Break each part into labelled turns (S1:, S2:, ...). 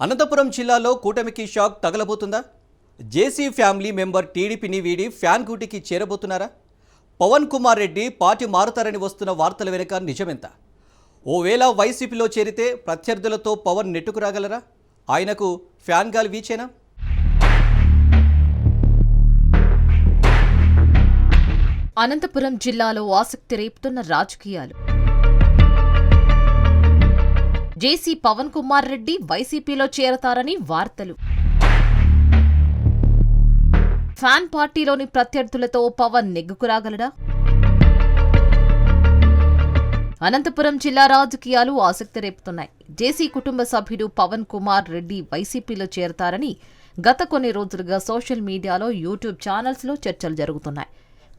S1: అనంతపురం జిల్లాలో కూటమికి షాక్ తగలబోతుందా? జేసీ family member టీడీపీని వీడి ఫ్యాన్ గూటికి చేరబోతున్నారా? పవన్ కుమార్ రెడ్డి పార్టీ మారుతారని వస్తున్న వార్తల వెనుక నిజమెంత? ఓవేళ వైసీపీలో చేరితే ప్రత్యర్థులతో పవన్ నెట్టుకురాగలరా? ఆయనకు ఫ్యాన్ గాలి వీచేనా?
S2: అనంతపురం జిల్లాలో ఆసక్తి రేపుతున్న రాజకీయాలు. జేసీ పవన్ కుమార్ రెడ్డి వైసీపీలో చేరతారని వార్తలు. ఫ్యాన్ పార్టీలోని ప్రత్యర్థులతో పవన్ నెగ్గుకురాగలడా? అనంతపురం జిల్లా రాజకీయాలు ఆసక్తి రేపుతున్నాయి. జేసీ కుటుంబ సభ్యుడు పవన్ కుమార్ రెడ్డి వైసీపీలో చేరతారని గత కొన్ని రోజులుగా సోషల్ మీడియాలో, యూట్యూబ్ ఛానల్స్లో చర్చలు జరుగుతున్నాయి.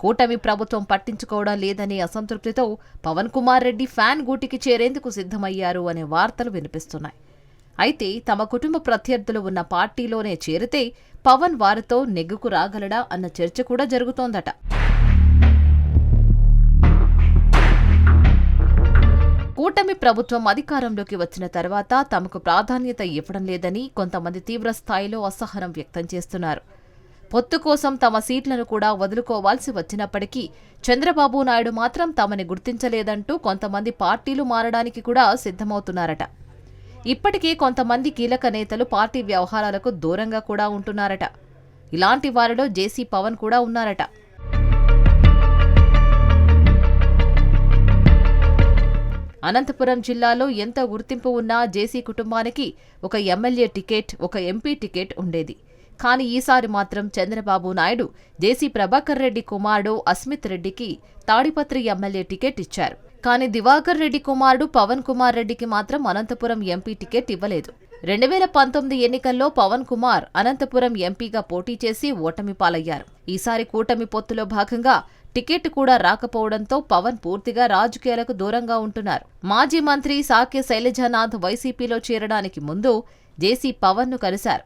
S2: కూటమి ప్రభుత్వం పట్టించుకోవడం లేదనే అసంతృప్తితో పవన్ కుమార్ రెడ్డి ఫ్యాన్ గూటికి చేరేందుకు సిద్ధమయ్యారు అనే వార్తలు వినిపిస్తున్నాయి. అయితే తమ కుటుంబ ప్రత్యర్థులు ఉన్న పార్టీలోనే చేరితే పవన్ వారితో నెగ్గుకు రాగలడా అన్న చర్చ కూడా జరుగుతోందట. కూటమి ప్రభుత్వం అధికారంలోకి వచ్చిన తర్వాత తమకు ప్రాధాన్యత ఇవ్వడం లేదని కొంతమంది తీవ్ర స్థాయిలో అసహనం వ్యక్తం చేస్తున్నారు. పొత్తు కోసం తమ సీట్లను కూడా వదులుకోవాల్సి వచ్చినప్పటికీ చంద్రబాబు నాయుడు మాత్రం తమని గుర్తించలేదంటూ కొంతమంది పార్టీలు మారడానికి కూడా సిద్ధమవుతున్నారట. ఇప్పటికే కొంతమంది కీలక నేతలు పార్టీ వ్యవహారాలకు దూరంగా కూడా ఉంటున్నారట. ఇలాంటి వారిలో జేసీ పవన్ కూడా ఉన్నారట. అనంతపురం జిల్లాలో ఎంత గుర్తింపు ఉన్నా జేసీ కుటుంబానికి ఒక ఎమ్మెల్యే టికెట్, ఒక ఎంపీ టికెట్ ఉండేది. కానీ ఈసారి మాత్రం చంద్రబాబు నాయుడు జేసీ ప్రభాకర్ రెడ్డి కుమారుడు అస్మిత్ రెడ్డికి తాడిపత్రి ఎమ్మెల్యే టికెట్ ఇచ్చారు. కానీ దివాకర్ రెడ్డి కుమారుడు పవన్ కుమార్ రెడ్డికి మాత్రం అనంతపురం ఎంపీ టికెట్ ఇవ్వలేదు. 2019 ఎన్నికల్లో పవన్ కుమార్ అనంతపురం ఎంపీగా పోటీ చేసి ఓటమి పాలయ్యారు. ఈసారి కూటమి పొత్తులో భాగంగా టికెట్ కూడా రాకపోవడంతో పవన్ పూర్తిగా రాజకీయాలకు దూరంగా ఉంటున్నారు. మాజీ మంత్రి సాకే శైలజానాథ్ వైసీపీలో చేరడానికి ముందు జేసీ పవన్ను కలిశారు.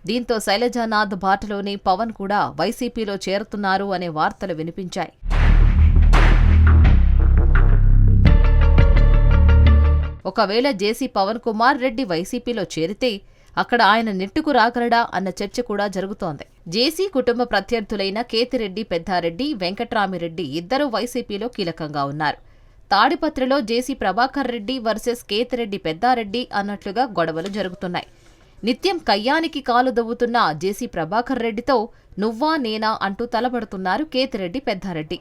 S2: దీంతో శైలజానాథ్ బాటలోనే పవన్ కూడా వైసీపీలో చేరుతున్నారు అనే వార్తలు వినిపించాయి. ఒకవేళ జేసీ పవన్ కుమార్ రెడ్డి వైసీపీలో చేరితే అక్కడ ఆయన నెట్టుకు రాగలడా అన్న చర్చ కూడా జరుగుతోంది. జేసీ కుటుంబ ప్రత్యర్థులైన కేతిరెడ్డి పెద్దారెడ్డి, వెంకట్రామిరెడ్డి ఇద్దరూ వైసీపీలో కీలకంగా ఉన్నారు. తాడిపత్రిలో జేసీ ప్రభాకర్ రెడ్డి వర్సెస్ కేతిరెడ్డి పెద్దారెడ్డి అన్నట్లుగా గొడవలు జరుగుతున్నాయి. నిత్యం కయ్యానికి కాలు దవ్వుతున్న జేసీ ప్రభాకర్ రెడ్డితో నువ్వా నేనా అంటూ తలబడుతున్నారు కేతిరెడ్డి పెద్దారెడ్డి.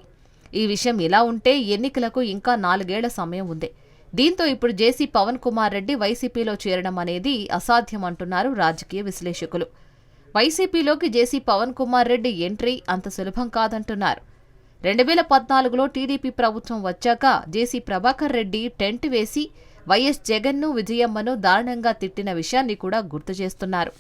S2: ఈ విషయం ఇలా ఉంటే ఎన్నికలకు ఇంకా 4 ఏళ్ల సమయం ఉంది. దీంతో ఇప్పుడు జేసీ పవన్ కుమార్ రెడ్డి వైసీపీలో చేరడం అనేది అసాధ్యమంటున్నారు రాజకీయ విశ్లేషకులు. వైసీపీలోకి జేసీ పవన్ కుమార్ రెడ్డి ఎంట్రీ అంత సులభం కాదంటున్నారు. 2014లో టీడీపీ ప్రభుత్వం వచ్చాక జేసీ ప్రభాకర్ రెడ్డి టెంట్ వేసి వైఎస్ జగన్ను, విజయమ్మను దారుణంగా తిట్టిన విషయాన్ని కూడా గుర్తు చేస్తున్నారు.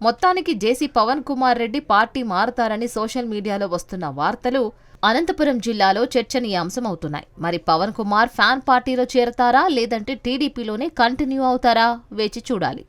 S2: మొత్తానికి జేసీ పవన్ కుమార్ రెడ్డి పార్టీ మారతారని సోషల్ మీడియాలో వస్తున్న వార్తలు అనంతపురం జిల్లాలో చర్చనీయాంశమవుతున్నాయి. మరి పవన్ కుమార్ ఫ్యాన్ పార్టీలో చేరతారా లేదంటే టీడీపీలోనే కంటిన్యూ అవుతారా? వేచి చూడాలి.